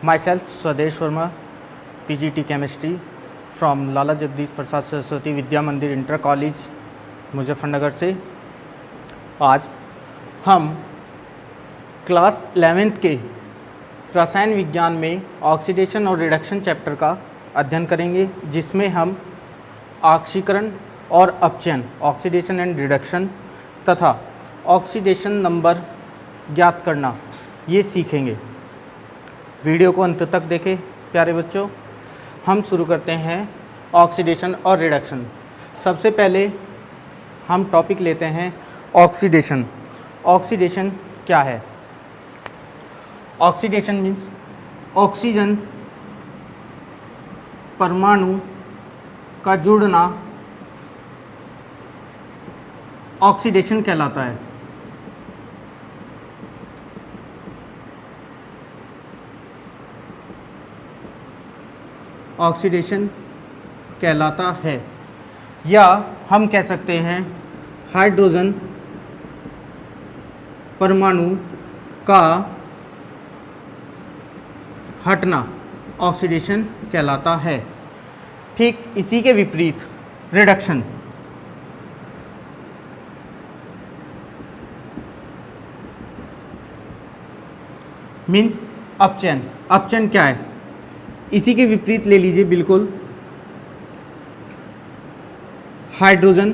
Myself, Swadesh Verma, PGT Chemistry from Lala Jagdish Prasad Saraswati Vidya मंदिर inter college Muzaffarnagar से। आज हम क्लास 11th के रसायन विज्ञान में ऑक्सीडेशन और रिडक्शन चैप्टर का अध्ययन करेंगे, जिसमें हम ऑक्सीकरण और अपचयन, ऑक्सीडेशन एंड रिडक्शन तथा ऑक्सीडेशन नंबर ज्ञात करना ये सीखेंगे। वीडियो को अंत तक देखें प्यारे बच्चों। हम शुरू करते हैं ऑक्सीडेशन और रिडक्शन। सबसे पहले हम टॉपिक लेते हैं ऑक्सीडेशन। ऑक्सीडेशन क्या है? ऑक्सीडेशन मीन्स ऑक्सीजन परमाणु का जुड़ना ऑक्सीडेशन कहलाता है। ऑक्सीडेशन कहलाता है, या हम कह सकते हैं हाइड्रोजन परमाणु का हटना ऑक्सीडेशन कहलाता है। ठीक इसी के विपरीत रिडक्शन मीन्स अपचयन। अपचयन क्या है? इसी के विपरीत ले लीजिए बिल्कुल। हाइड्रोजन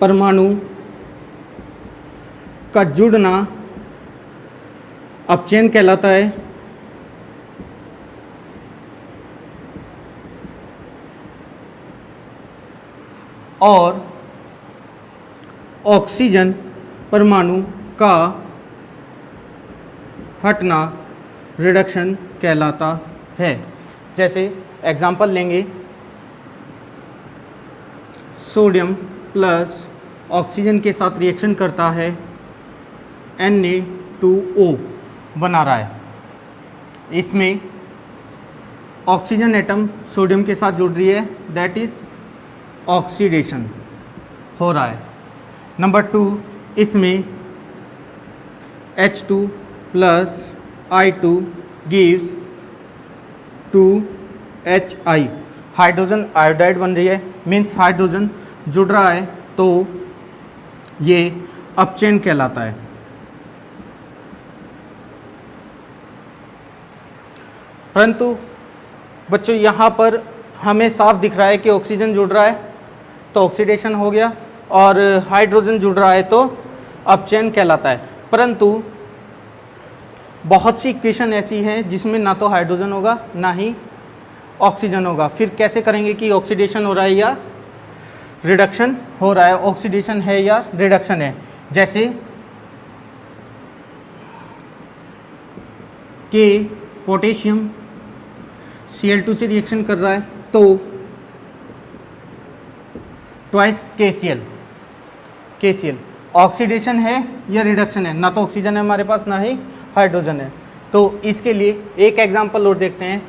परमाणु का जुड़ना अपचयन कहलाता है, और ऑक्सीजन परमाणु का हटना रिडक्शन कहलाता है। जैसे एग्जाम्पल लेंगे, सोडियम प्लस ऑक्सीजन के साथ रिएक्शन करता है, Na2O बना रहा है। इसमें ऑक्सीजन एटम सोडियम के साथ जुड़ रही है, दैट इज ऑक्सीडेशन हो रहा है। नंबर 2, इसमें H2 plus I2 gives 2HI, hydrogen iodide बन रही है, मीन्स हाइड्रोजन जुड़ रहा है, तो ये अपचयन कहलाता है। परंतु बच्चों यहाँ पर हमें साफ दिख रहा है कि ऑक्सीजन जुड़ रहा है तो ऑक्सीडेशन हो गया, और हाइड्रोजन जुड़ रहा है तो अपचयन कहलाता है। परंतु बहुत सी इक्वेशन ऐसी हैं जिसमें ना तो हाइड्रोजन होगा ना ही ऑक्सीजन होगा। फिर कैसे करेंगे कि ऑक्सीडेशन हो रहा है या रिडक्शन हो रहा है, ऑक्सीडेशन है या रिडक्शन है? जैसे कि पोटेशियम Cl2 से रिएक्शन कर रहा है तो ट्वाइस KCl ऑक्सीडेशन है या रिडक्शन है? ना तो ऑक्सीजन है हमारे पास, ना ही हाइड्रोजन है। तो इसके लिए एक एग्जांपल और देखते हैं।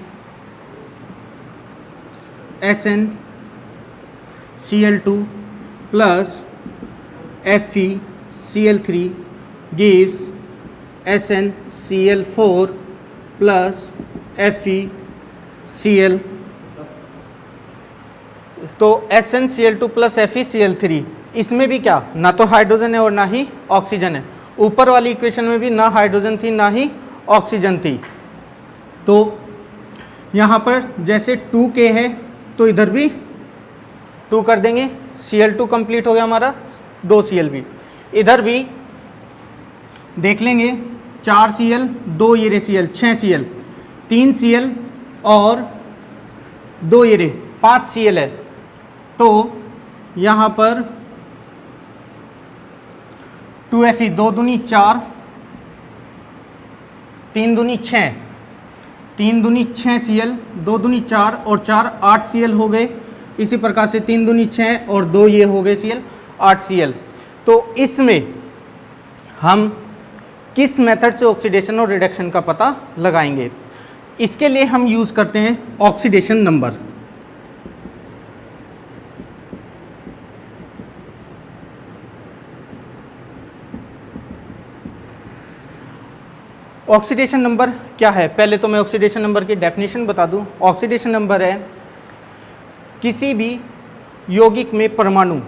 SnCl2 plus FeCl3 gives SnCl4 plus FeCl। तो SnCl2 प्लस FeCl3, इसमें भी क्या, ना तो हाइड्रोजन है और ना ही ऑक्सीजन है। ऊपर वाली इक्वेशन में भी ना हाइड्रोजन थी ना ही ऑक्सीजन थी। तो यहाँ पर जैसे 2K है तो इधर भी 2 कर देंगे, Cl2 कंप्लीट हो गया हमारा, 2 Cl भी। इधर भी देख लेंगे, 4 Cl 2 ये रे Cl, 6 Cl, 3 Cl और 2 ये रे 5 Cl है। तो यहाँ पर 2Fe 2 दूनी 4, 3 दूनी 6, 3 दूनी 6 Cl, 2 दूनी 4 और 4 8 Cl हो गए। इसी प्रकार से 3 दूनी 6 और 2 ये हो गए Cl, 8 Cl। तो इसमें हम किस मेथड से ऑक्सीडेशन और रिडक्शन का पता लगाएंगे? इसके लिए हम यूज़ करते हैं ऑक्सीडेशन नंबर। ऑक्सीडेशन नंबर क्या है? पहले तो मैं ऑक्सीडेशन नंबर की डेफिनेशन बता दूं। ऑक्सीडेशन नंबर है किसी भी यौगिक में परमाणु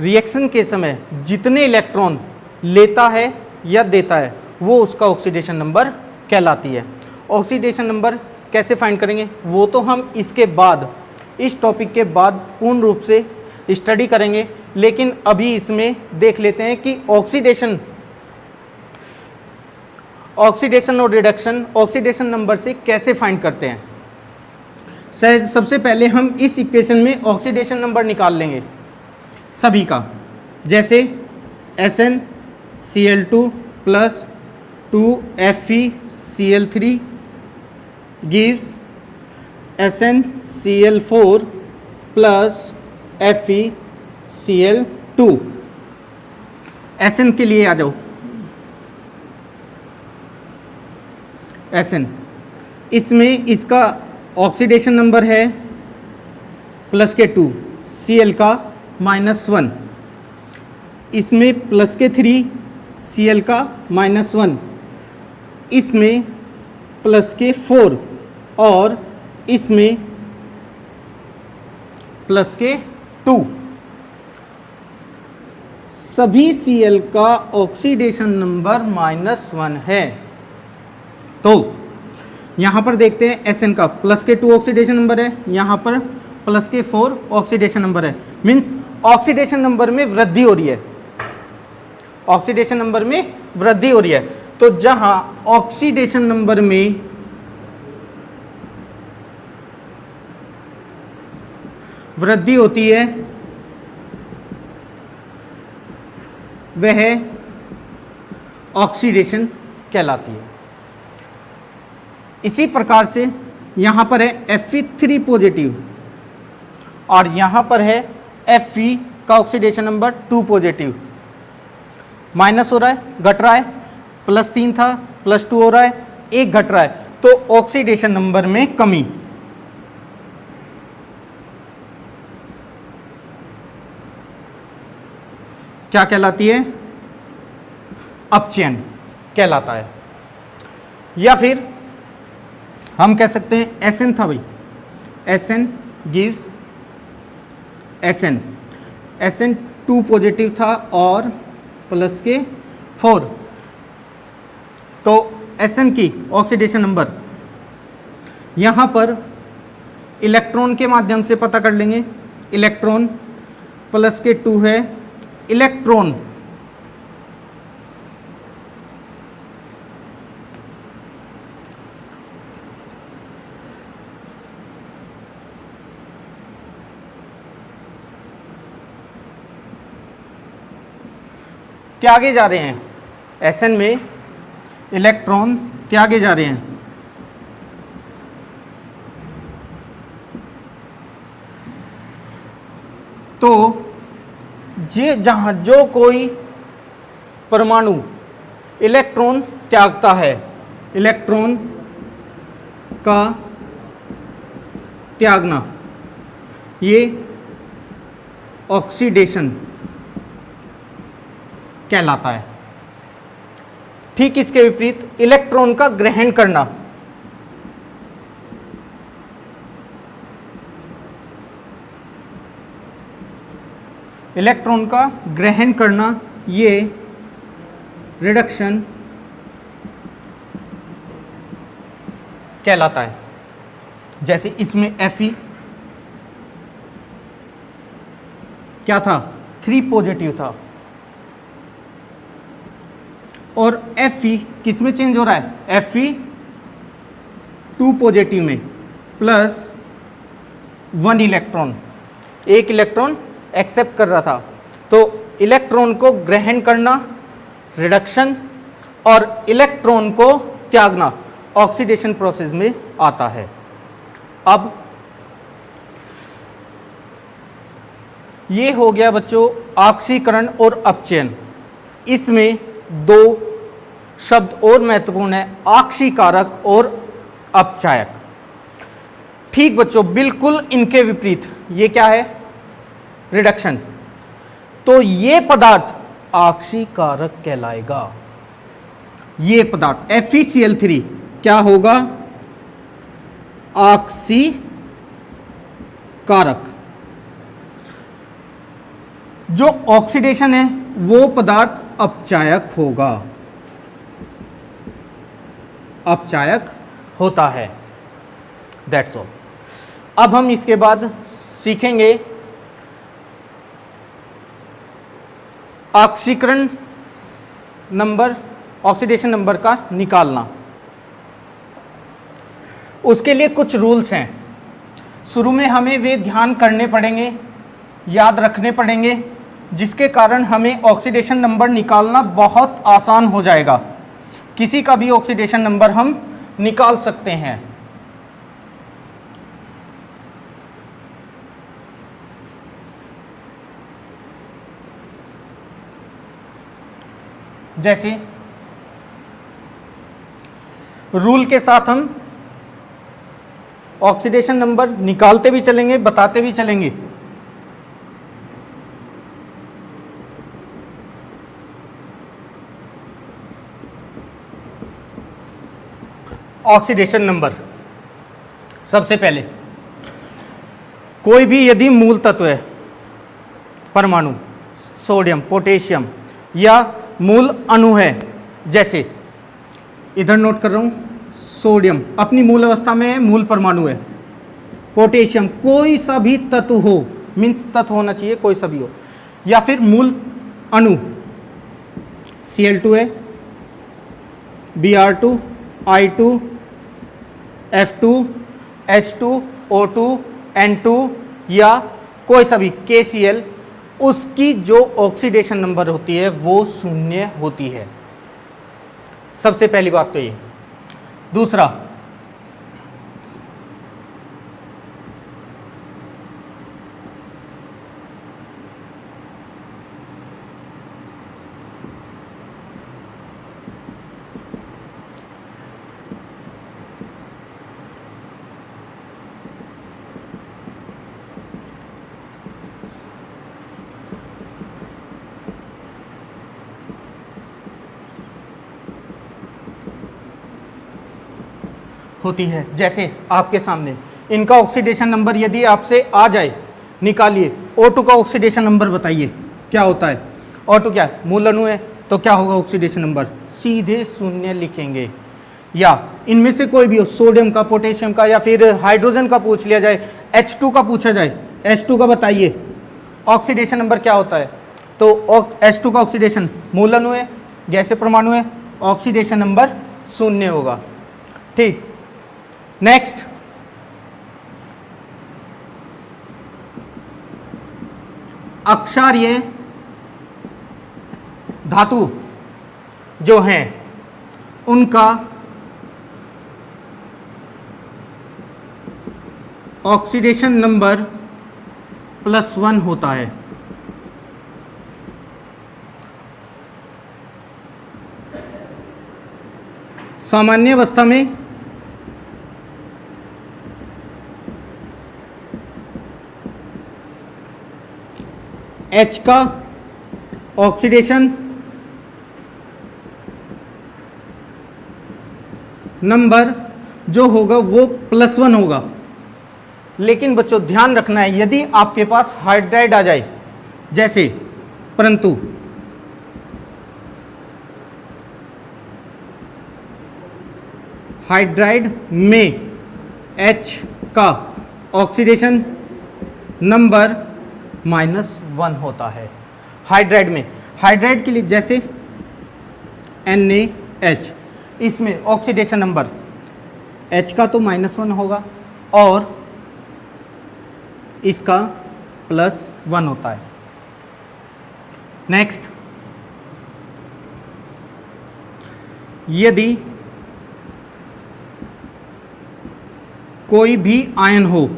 रिएक्शन के समय जितने इलेक्ट्रॉन लेता है या देता है वो उसका ऑक्सीडेशन नंबर कहलाती है। ऑक्सीडेशन नंबर कैसे फाइंड करेंगे वो तो हम इसके बाद, इस टॉपिक के बाद पूर्ण रूप से स्टडी करेंगे, लेकिन अभी इसमें देख लेते हैं कि ऑक्सीडेशन और रिडक्शन ऑक्सीडेशन नंबर से कैसे फाइंड करते हैं। सबसे पहले हम इस इक्वेशन में ऑक्सीडेशन नंबर निकाल लेंगे सभी का, जैसे SnCl2 plus 2FeCl3 gives SnCl4 plus FeCl2। Sn के लिए आ जाओ। Sn इसमें इसका ऑक्सीडेशन नंबर है प्लस के 2, Cl का -1, इसमें प्लस के 3, Cl का -1, इसमें प्लस के 4 और इसमें प्लस के 2। सभी Cl का ऑक्सीडेशन नंबर -1 है। तो यहां पर देखते हैं Sn का प्लस के 2 ऑक्सीडेशन नंबर है, यहां पर प्लस के 4 ऑक्सीडेशन नंबर है, मींस ऑक्सीडेशन नंबर में वृद्धि हो रही है। ऑक्सीडेशन नंबर में वृद्धि हो रही है। तो जहां ऑक्सीडेशन नंबर में वृद्धि होती है वह ऑक्सीडेशन कहलाती है। इसी प्रकार से यहां पर है Fe3 पॉजिटिव और यहां पर है Fe का ऑक्सीडेशन नंबर 2 पॉजिटिव। माइनस हो रहा है, घट रहा है, +3 था +2 हो रहा है, 1 घट रहा है, तो ऑक्सीडेशन नंबर में कमी। क्या कहलाती है? अपचयन कहलाता है। या फिर हम कह सकते हैं Sn था भाई, Sn gives Sn 2 पॉजिटिव था और प्लस के 4, तो Sn की ऑक्सीडेशन नंबर यहां पर इलेक्ट्रॉन के माध्यम से पता कर लेंगे। इलेक्ट्रॉन प्लस के 2 है, इलेक्ट्रॉन क्या आगे जा रहे हैं? Sn में इलेक्ट्रॉन क्या आगे जा रहे हैं? तो ये जहां जो कोई परमाणु इलेक्ट्रॉन त्यागता है, इलेक्ट्रॉन का त्यागना, ये ऑक्सीडेशन कहलाता है। ठीक इसके विपरीत इलेक्ट्रॉन का ग्रहण करना, इलेक्ट्रॉन का ग्रहण करना ये रिडक्शन कहलाता है। जैसे इसमें Fe क्या था? 3 पॉजिटिव था और Fe किस में चेंज हो रहा है? Fe 2 पॉजिटिव में प्लस 1 इलेक्ट्रॉन, 1 इलेक्ट्रॉन एक्सेप्ट कर रहा था। तो इलेक्ट्रॉन को ग्रहण करना रिडक्शन और इलेक्ट्रॉन को त्यागना ऑक्सीडेशन प्रोसेस में आता है। अब ये हो गया बच्चों ऑक्सीकरण और अपचयन। इसमें 2 शब्द और महत्वपूर्ण है, ऑक्सीकारक और अपचायक। ठीक बच्चों, बिल्कुल इनके विपरीत ये क्या है? रिडक्शन। तो ये पदार्थ ऑक्सीकारक कहलाएगा। ये पदार्थ FeCl3 क्या होगा, ऑक्सीकारक। जो ऑक्सीडेशन है वो पदार्थ अपचायक होगा, अपचायक होता है। That's all. अब हम इसके बाद सीखेंगे ऑक्सीकरण नंबर, ऑक्सीडेशन नंबर का निकालना। उसके लिए कुछ रूल्स हैं। शुरू में हमें वे ध्यान करने पड़ेंगे, याद रखने पड़ेंगे, जिसके कारण हमें ऑक्सीडेशन नंबर निकालना बहुत आसान हो जाएगा। किसी का भी ऑक्सीडेशन नंबर हम निकाल सकते हैं। जैसे रूल के साथ हम ऑक्सीडेशन नंबर निकालते भी चलेंगे, बताते भी चलेंगे। ऑक्सीडेशन नंबर, सबसे पहले कोई भी यदि मूल तत्व है, परमाणु, सोडियम, पोटेशियम, या मूल अणु है, जैसे इधर नोट कर रहा हूं, सोडियम अपनी मूल अवस्था में है, मूल परमाणु है। पोटेशियम कोई सा भी तत्व हो, मीन्स तत्व होना चाहिए, कोई सा भी हो, या फिर मूल अणु, Cl2 है, Br2, I2, F2, H2, O2, N2, या कोई सा भी KCl, उसकी जो ऑक्सीडेशन नंबर होती है वो 0 होती है। सबसे पहली बात तो ये। दूसरा, होती है, जैसे आपके सामने इनका ऑक्सीडेशन नंबर यदि आपसे आ जाए, निकालिए। O2 का ऑक्सीडेशन नंबर बताइए क्या होता है। O2 क्या है, मूल अणु है, तो क्या होगा ऑक्सीडेशन नंबर, सीधे 0 लिखेंगे। या इनमें से कोई भी हो, सोडियम का, पोटेशियम का, या फिर हाइड्रोजन का पूछ लिया जाए, H2 का पूछा जाए, H2 का बताइए ऑक्सीडेशन नंबर क्या होता है, तो H2 का ऑक्सीडेशन, मूल अणु है, गैसीय परमाणु है, ऑक्सीडेशन नंबर 0 होगा। ठीक। नेक्स्ट, अक्षारीय धातु जो हैं उनका ऑक्सीडेशन नंबर +1 होता है। सामान्य अवस्था में H का ऑक्सीडेशन नंबर जो होगा वो +1 होगा। लेकिन बच्चों ध्यान रखना है, यदि आपके पास हाइड्राइड आ जाए, जैसे, परंतु हाइड्राइड में H का ऑक्सीडेशन नंबर -1 होता है। हाइड्राइड में, हाइड्राइड के लिए जैसे NaH, इसमें ऑक्सीडेशन नंबर H का तो -1 होगा और इसका +1 होता है। नेक्स्ट, यदि कोई भी आयन हो,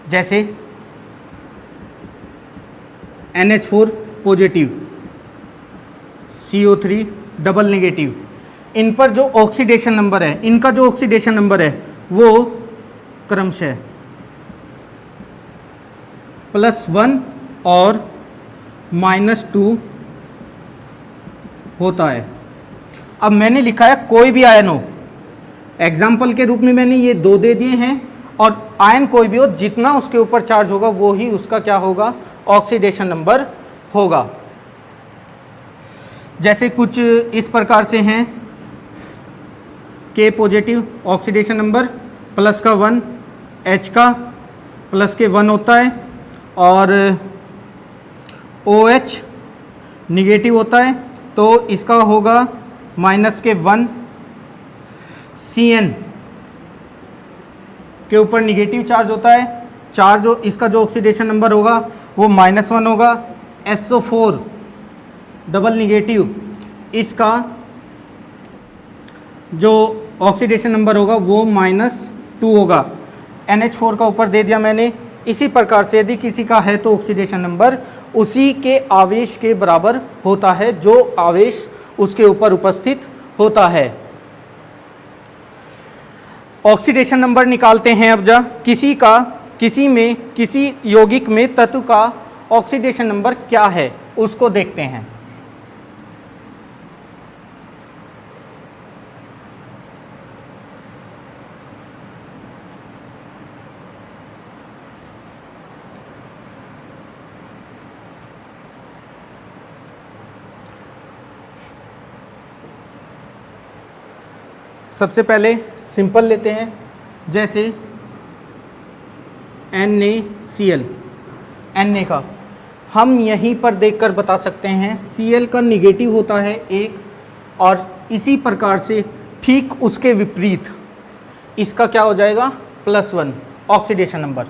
जैसे NH4 positive, CO3 double negative, इन पर जो ऑक्सीडेशन नंबर है, इनका जो ऑक्सीडेशन नंबर है वो क्रमशः +1 और -2 होता है। अब मैंने लिखा है कोई भी आयन हो, एग्जाम्पल के रूप में मैंने ये 2 दे दिए हैं, और आयन कोई भी हो, जितना उसके ऊपर चार्ज होगा वो ही उसका क्या होगा, ऑक्सीडेशन नंबर होगा। जैसे कुछ इस प्रकार से हैं, K positive oxidation number plus का 1, H का प्लस के 1 होता है, और OH निगेटिव होता है तो इसका होगा माइनस के 1, CN के ऊपर निगेटिव चार्ज होता है, चार्ज इसका जो ऑक्सीडेशन नंबर होगा वो -1 होगा। SO4 डबल निगेटिव, इसका जो ऑक्सीडेशन नंबर होगा वो -2 होगा। NH4 का ऊपर दे दिया मैंने। इसी प्रकार से यदि किसी का है तो ऑक्सीडेशन नंबर उसी के आवेश के बराबर होता है जो आवेश उसके ऊपर उपस्थित होता है। ऑक्सीडेशन नंबर निकालते हैं। अब किसी यौगिक में तत्व का ऑक्सीडेशन नंबर क्या है उसको देखते हैं। सबसे पहले सिंपल लेते हैं, जैसे NaCl, Na का हम यहीं पर देखकर बता सकते हैं Cl का निगेटिव होता है 1, और इसी प्रकार से ठीक उसके विपरीत इसका क्या हो जाएगा, +1 ऑक्सीडेशन नंबर।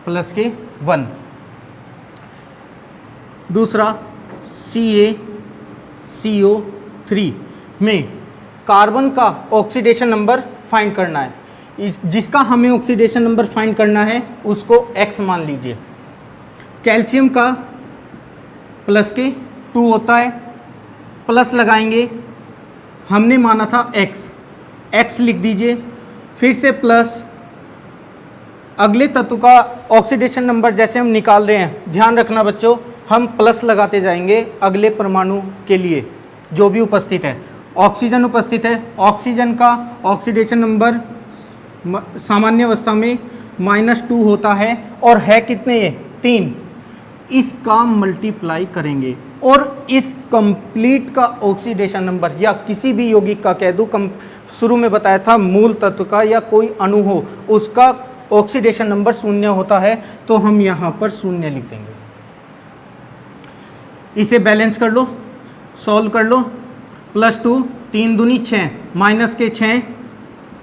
प्लस के 1। दूसरा CaCO3 में कार्बन का ऑक्सीडेशन नंबर फाइंड करना है। जिसका हमें ऑक्सीडेशन नंबर फाइंड करना है उसको X मान लीजिए। कैल्शियम का प्लस के 2 होता है, प्लस लगाएंगे, हमने माना था X लिख दीजिए, फिर से प्लस। अगले तत्व का ऑक्सीडेशन नंबर जैसे हम निकाल रहे हैं, ध्यान रखना बच्चों, हम प्लस लगाते जाएंगे अगले परमाणु के लिए जो भी उपस्थित है। ऑक्सीजन उपस्थित है, ऑक्सीजन का ऑक्सीडेशन नंबर सामान्य अवस्था में -2 होता है, और है कितने, ये 3। इसका मल्टीप्लाई करेंगे और इस कंप्लीट का ऑक्सीडेशन नंबर, या किसी भी यौगिक का कह दूँ, शुरू में बताया था मूल तत्व का या कोई अणु हो उसका ऑक्सीडेशन नंबर 0 होता है, तो हम यहाँ पर 0 लिख देंगे। इसे बैलेंस कर लो, सॉल्व कर लो। +2 3 दूनी 6, माइनस के 6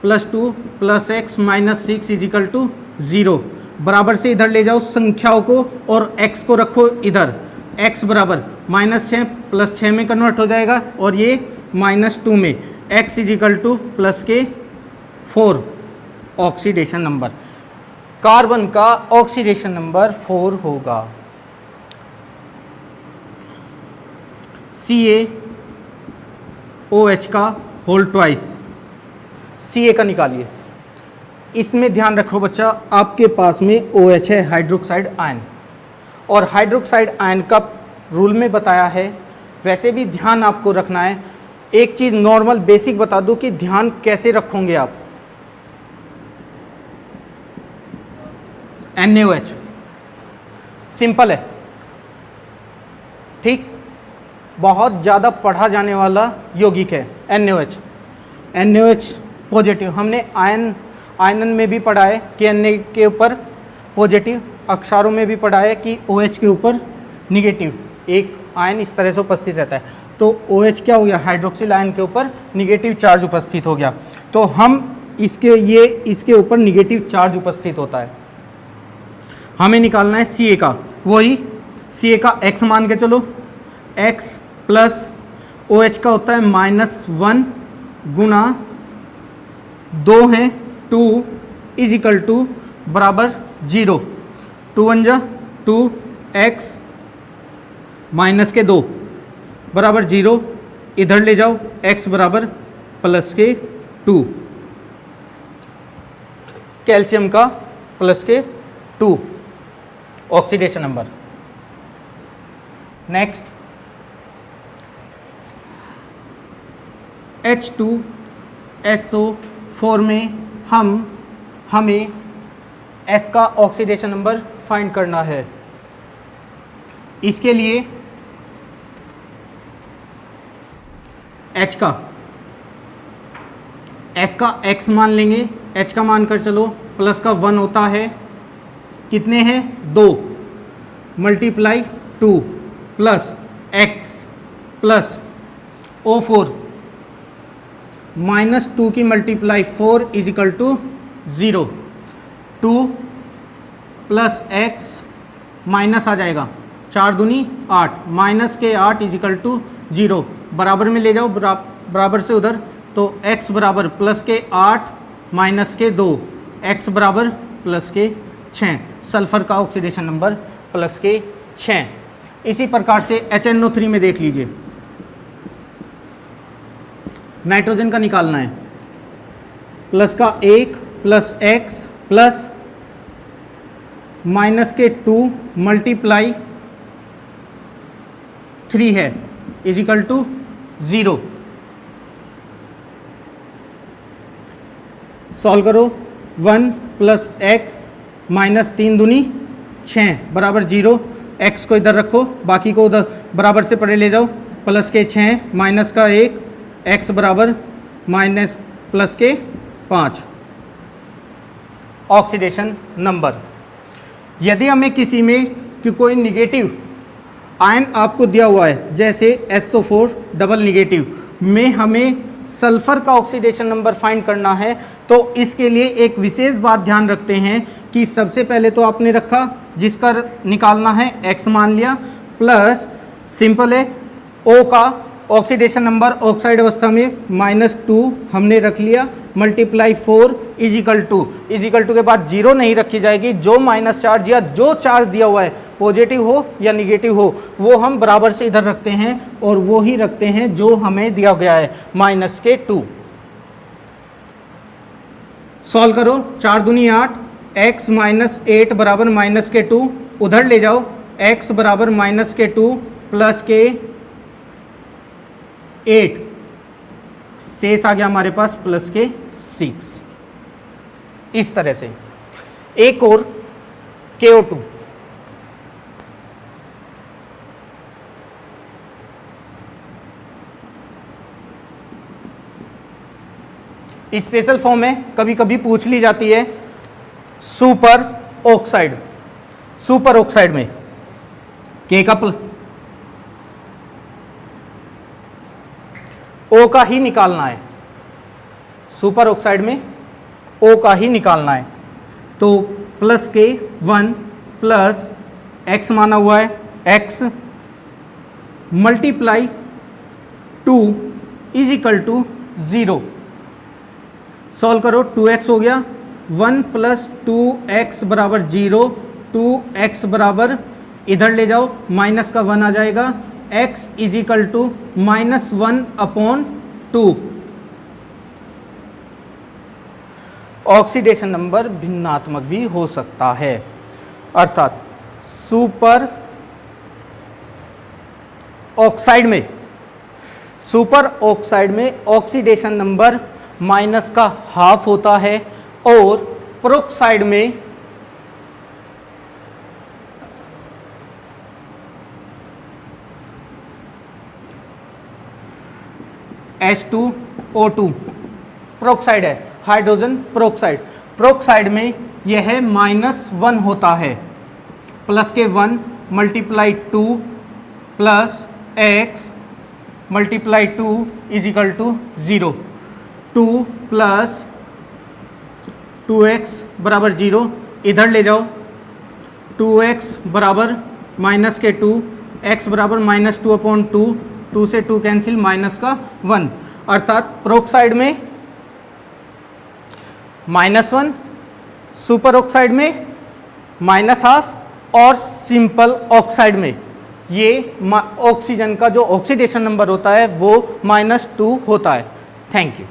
+2 + x - 6 = 0। बराबर से इधर ले जाओ संख्याओं को और x को रखो इधर। x बराबर -6 + 6 में कन्वर्ट हो जाएगा, और ये -2 में x = +4 ऑक्सीडेशन नंबर। कार्बन का ऑक्सीडेशन नंबर 4 होगा। CaOH का होल ट्वाइस, Ca का निकालिए। इसमें ध्यान रखो बच्चा, आपके पास में OH है, हाइड्रोक्साइड आयन, और हाइड्रोक्साइड आयन का रूल में बताया है, वैसे भी ध्यान आपको रखना है। एक चीज़ नॉर्मल बेसिक बता दूं कि ध्यान कैसे रखोगे आप। NaOH सिंपल है, ठीक, बहुत ज़्यादा पढ़ा जाने वाला यौगिक है NaOH पॉजिटिव। हमने आयनन में भी पढ़ा है कि Na के ऊपर पॉजिटिव, अक्षारों में भी पढ़ा है कि OH के ऊपर निगेटिव एक आयन इस तरह से उपस्थित रहता है। तो OH क्या हो गया, हाइड्रोक्सिल आयन के ऊपर निगेटिव चार्ज उपस्थित हो गया। तो हम इसके ऊपर निगेटिव चार्ज उपस्थित होता है। हमें निकालना है Ca का, वही Ca का x मान के चलो, x प्लस OH का होता है -1 गुना 2 है 2 = बराबर 0। 2 1 जा 2, x माइनस के 2 बराबर 0, इधर ले जाओ x बराबर +2। कैल्शियम का प्लस के 2 ऑक्सीडेशन नंबर। नेक्स्ट H2SO4 में हमें S का ऑक्सीडेशन नंबर फाइंड करना है। इसके लिए H का S का X मान लेंगे, H का मान कर चलो प्लस का 1 होता है, कितने हैं 2 multiply 2 plus X plus O4 minus 2 की multiply 4 is equal to 0, 2 plus X minus आ जाएगा 4 दूनी 8 माइनस के 8 इज इक्वल टू 0, बराबर में ले जाओ बराबर से उधर, तो x बराबर प्लस के 8 माइनस के 2, x बराबर प्लस के 6, सल्फर का ऑक्सीडेशन नंबर प्लस के 6। इसी प्रकार से HNO3 में देख लीजिए, नाइट्रोजन का निकालना है, प्लस का 1 प्लस x प्लस माइनस के 2 मल्टीप्लाई 3 है इज इक्वल टू 0। सॉल्व करो, 1 प्लस एक्स माइनस 3 दूनी 6 बराबर 0, x को इधर रखो, बाकी को उधर बराबर से परे ले जाओ, प्लस के 6 माइनस का 1, x बराबर माइनस प्लस के 5 ऑक्सीडेशन नंबर। यदि हमें किसी में कि कोई निगेटिव आयन आपको दिया हुआ है, जैसे SO4 डबल निगेटिव में हमें सल्फर का ऑक्सीडेशन नंबर फाइंड करना है, तो इसके लिए एक विशेष बात ध्यान रखते हैं कि सबसे पहले तो आपने रखा जिसका निकालना है x मान लिया, प्लस सिंपल है O का ऑक्सीडेशन नंबर ऑक्साइड अवस्था में -2 हमने रख लिया, मल्टीप्लाई 4 इज इक्वल टू के बाद 0 नहीं रखी जाएगी, जो माइनस चार्ज या जो चार्ज दिया हुआ है पॉजिटिव हो या निगेटिव हो वो हम बराबर से इधर रखते हैं और वो ही रखते हैं जो हमें दिया गया है -2। सॉल्व करो, 4 दूनी 8, x माइनस 8 बराबर -2, उधर ले जाओ, x बराबर -2 प्लस के 8, शेष आ गया हमारे पास प्लस के 6। इस तरह से एक और KO2, स्पेशल फॉर्म में कभी कभी पूछ ली जाती है सुपर ऑक्साइड में K का O का ही निकालना है, सुपर ऑक्साइड में O का ही निकालना है, तो प्लस के 1 प्लस x माना हुआ है x multiply 2 is equal to 0। Solve करो, 2x हो गया, 1 प्लस 2x बराबर 0, 2x बराबर इधर ले जाओ माइनस का 1 आ जाएगा, x is equal to -1/2। Oxidation number भिन्नात्मक भी हो सकता है, अर्थात सुपर ऑक्साइड में ऑक्सीडेशन नंबर माइनस का हाफ होता है और पेरोक्साइड में H2O2 पेरोक्साइड है, हाइड्रोजन पेरोक्साइड में यह -1 होता है, प्लस के 1 multiply 2 plus x multiply 2 is equal to 0, 2 plus 2x बराबर 0, इधर ले जाओ, 2x बराबर माइनस के 2, x बराबर -2/2, 2 से 2 कैंसिल, माइनस का 1, अर्थात पेरोक्साइड में -1, सुपर ऑक्साइड में -1/2 और सिंपल ऑक्साइड में ये ऑक्सीजन का जो ऑक्सीडेशन नंबर होता है वो -2 होता है। Thank you.